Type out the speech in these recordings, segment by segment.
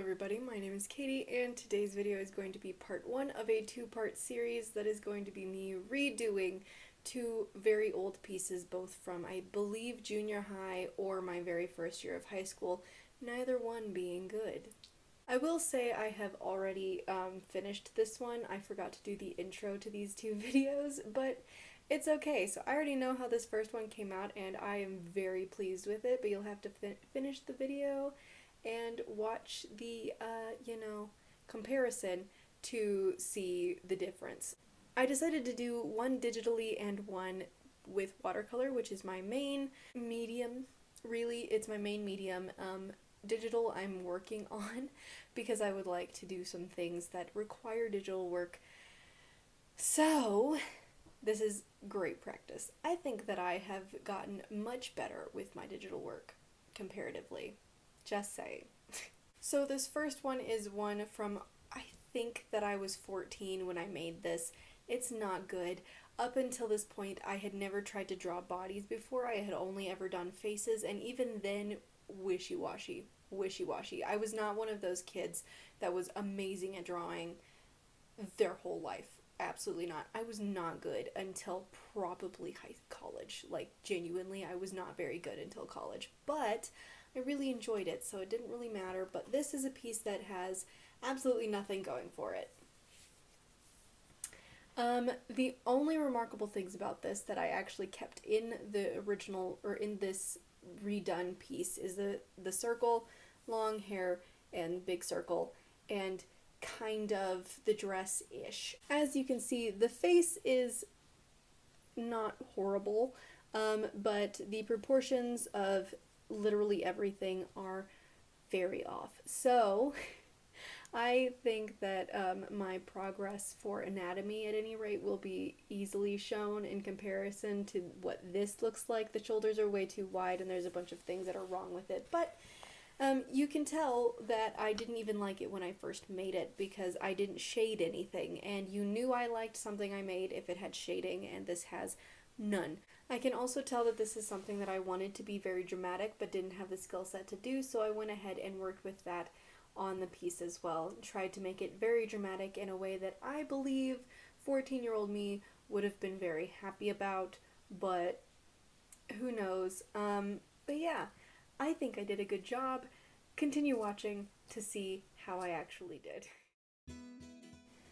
everybody, my name is Katie and today's video is going to be part one of a two-part series that is going to be me redoing two very old pieces, both from I believe junior high or my very first year of high school, neither one being good. I will say I have already finished this one. I forgot to do the intro to these two videos, but it's okay. So I already know how this first one came out and I am very pleased with it, but you'll have to finish the video and watch the, comparison to see the difference. I decided to do one digitally and one with watercolor, which is my main medium. Really, it's my main medium. Digital I'm working on because I would like to do some things that require digital work. So, this is great practice. I think that I have gotten much better with my digital work, comparatively. Just saying. So this first one is one from, I think that I was 14 when I made this. It's not good. Up until this point, I had never tried to draw bodies before. I had only ever done faces, and even then, wishy-washy. I was not one of those kids that was amazing at drawing their whole life. Absolutely not. I was not good until probably college. Like, genuinely, I was not very good until college. But I really enjoyed it, so it didn't really matter. But this is a piece that has absolutely nothing going for it. The only remarkable things about this that I actually kept in the original, or in this redone piece, is the circle, long hair, and big circle, and kind of the dress-ish. As you can see, the face is not horrible, but the proportions of literally everything are very off. So I think that my progress for anatomy at any rate will be easily shown in comparison to what this looks like. The shoulders are way too wide and there's a bunch of things that are wrong with it, but you can tell that I didn't even like it when I first made it because I didn't shade anything, and you knew I liked something I made if it had shading, and this has none. I can also tell that this is something that I wanted to be very dramatic but didn't have the skill set to do, so I went ahead and worked with that on the piece as well. Tried to make it very dramatic in a way that I believe 14-year-old me would have been very happy about, but who knows. But yeah, I think I did a good job. Continue watching to see how I actually did.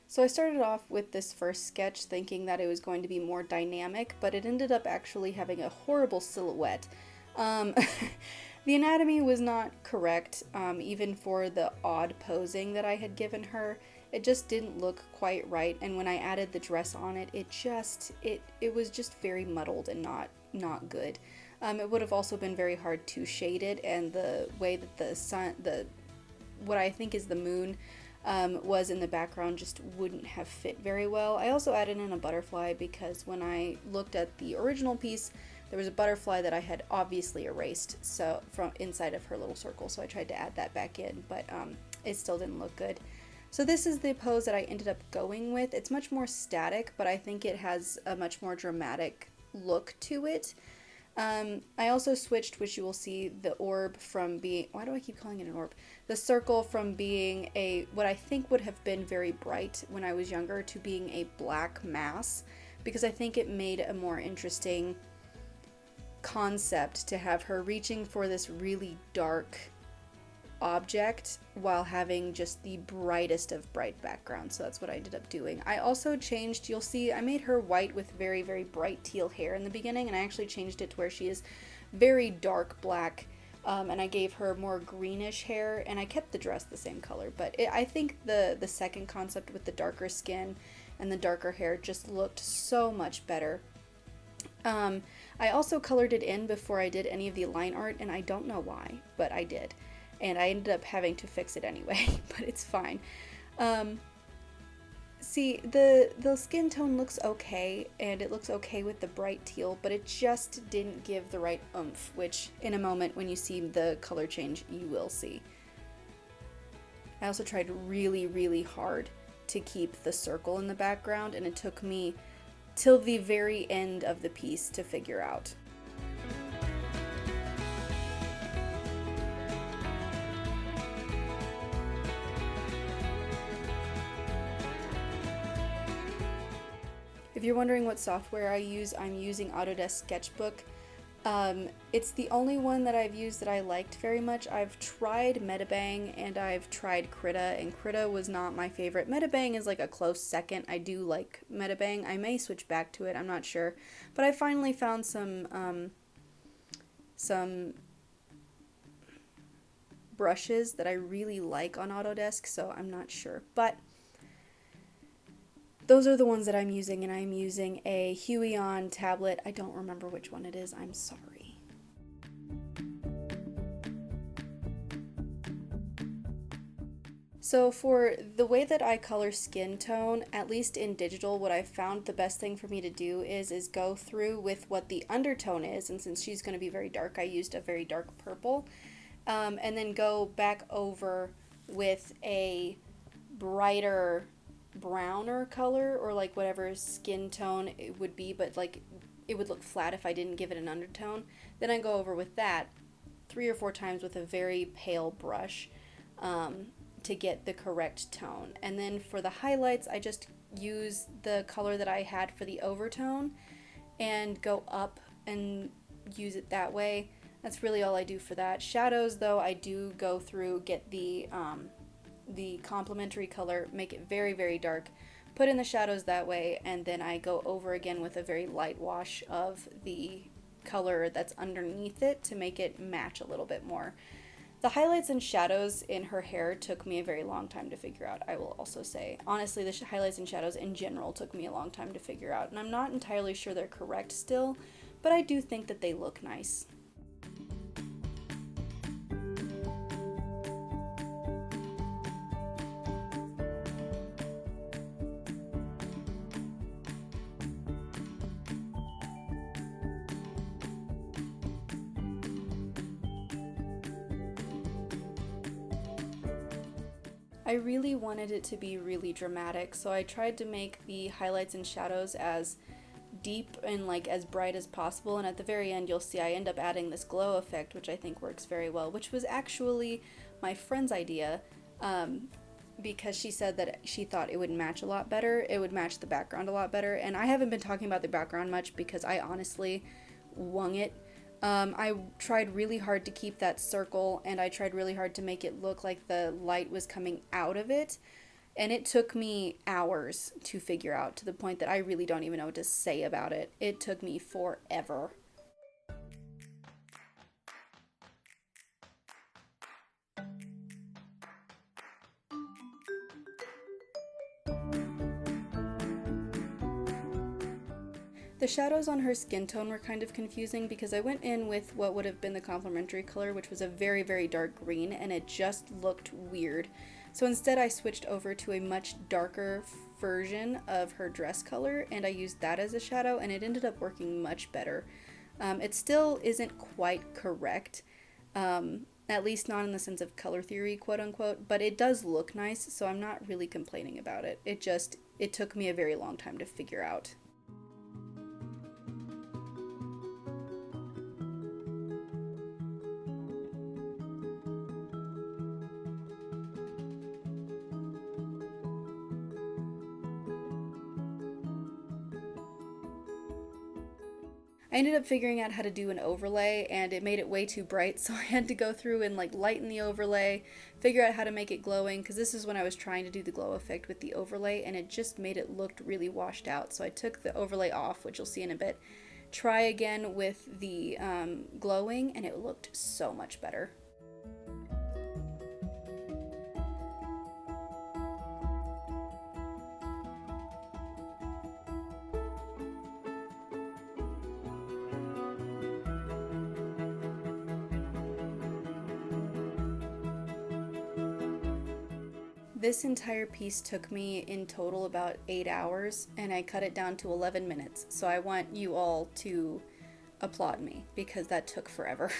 So I started off with this first sketch thinking that it was going to be more dynamic, but it ended up actually having a horrible silhouette. The anatomy was not correct, even for the odd posing that I had given her. It just didn't look quite right, and when I added the dress on it, it was just very muddled and not good. It would have also been very hard to shade it, and the way that the sun, what I think is the moon, was in the background just wouldn't have fit very well. I also added in a butterfly because when I looked at the original piece, there was a butterfly that I had obviously erased from inside of her little circle, so I tried to add that back in, but it still didn't look good. So this is the pose that I ended up going with. It's much more static, but I think it has a much more dramatic look to it. I also switched, which you will see, the orb from being, why do I keep calling it an orb? The circle from being what I think would have been very bright when I was younger to being a black mass, because I think it made a more interesting concept to have her reaching for this really dark object while having just the brightest of bright background. So that's what I ended up doing. I also changed, you'll see, I made her white with very, very bright teal hair in the beginning, and I actually changed it to where she is very dark black, and I gave her more greenish hair, and I kept the dress the same color, but I think the second concept with the darker skin and the darker hair just looked so much better. I also colored it in before I did any of the line art, and I don't know why, but I did. And I ended up having to fix it anyway, but it's fine. See, the skin tone looks okay, and it looks okay with the bright teal, but it just didn't give the right oomph, which in a moment when you see the color change, you will see. I also tried really, really hard to keep the circle in the background, and it took me till the very end of the piece to figure out. If you're wondering what software I use, I'm using Autodesk Sketchbook. It's the only one that I've used that I liked very much. I've tried Metabang and I've tried Krita, and Krita was not my favorite. Metabang is like a close second. I do like Metabang. I may switch back to it, I'm not sure. But I finally found some brushes that I really like on Autodesk, so I'm not sure. But those are the ones that I'm using, and I'm using a Huion tablet. I don't remember which one it is. I'm sorry. So for the way that I color skin tone, at least in digital, what I've found the best thing for me to do is go through with what the undertone is, and since she's going to be very dark, I used a very dark purple, and then go back over with a brighter browner color, or like whatever skin tone it would be, but like it would look flat if I didn't give it an undertone. Then I go over with that 3 or 4 times with a very pale brush to get the correct tone. And then for the highlights, I just use the color that I had for the overtone and go up and use it that way. That's really all I do for that. Shadows, though, I do go through, get the complementary color, make it very, very dark, put in the shadows that way, and then I go over again with a very light wash of the color that's underneath it to make it match a little bit more. The highlights and shadows in her hair took me a very long time to figure out, I will also say. Honestly, the highlights and shadows in general took me a long time to figure out, and I'm not entirely sure they're correct still, but I do think that they look nice. I really wanted it to be really dramatic, so I tried to make the highlights and shadows as deep and like as bright as possible, and at the very end you'll see I end up adding this glow effect, which I think works very well, which was actually my friend's idea, because she said that she thought it would match a lot better, it would match the background a lot better, and I haven't been talking about the background much because I honestly wung it. I tried really hard to keep that circle, and I tried really hard to make it look like the light was coming out of it, and it took me hours to figure out, to the point that I really don't even know what to say about it. It took me forever. The shadows on her skin tone were kind of confusing because I went in with what would have been the complementary color, which was a very, very dark green, and it just looked weird. So instead I switched over to a much darker version of her dress color, and I used that as a shadow, and it ended up working much better. It still isn't quite correct, at least not in the sense of color theory, quote unquote, but it does look nice, so I'm not really complaining about it. It took me a very long time to figure out. I ended up figuring out how to do an overlay, and it made it way too bright, so I had to go through and like lighten the overlay, figure out how to make it glowing, because this is when I was trying to do the glow effect with the overlay, and it just made it look really washed out. So I took the overlay off, which you'll see in a bit, try again with the glowing, and it looked so much better. This entire piece took me in total about 8 hours, and I cut it down to 11 minutes, so I want you all to applaud me because that took forever.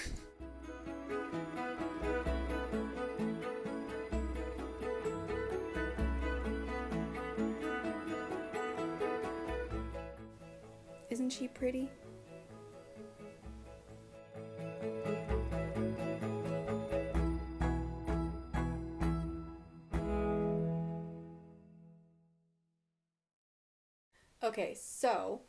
Isn't she pretty? Okay, so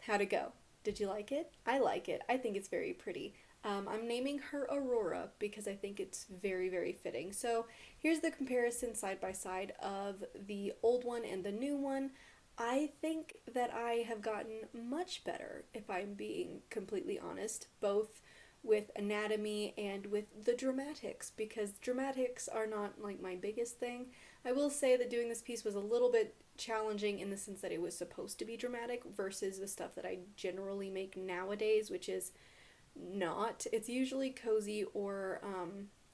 how'd it go? Did you like it? I like it. I think it's very pretty. I'm naming her Aurora because I think it's very, very fitting. So here's the comparison side by side of the old one and the new one. I think that I have gotten much better, if I'm being completely honest, both with anatomy and with the dramatics, because dramatics are not like my biggest thing. I will say that doing this piece was a little bit challenging in the sense that it was supposed to be dramatic versus the stuff that I generally make nowadays, which is not. It's usually cozy or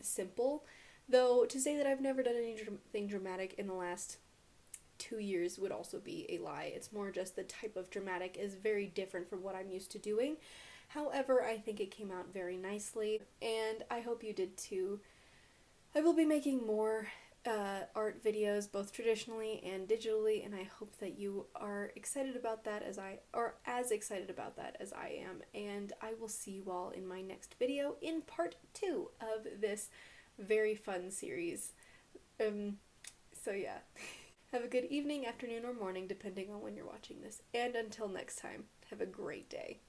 simple. Though to say that I've never done anything dramatic in the last 2 years would also be a lie. It's more just the type of dramatic is very different from what I'm used to doing. However, I think it came out very nicely, and I hope you did too. I will be making more art videos, both traditionally and digitally, and I hope that you are excited about that as I are as excited about that as I am. And I will see you all in my next video in part 2 of this very fun series. So yeah. Have a good evening, afternoon, or morning, depending on when you're watching this. And until next time, have a great day.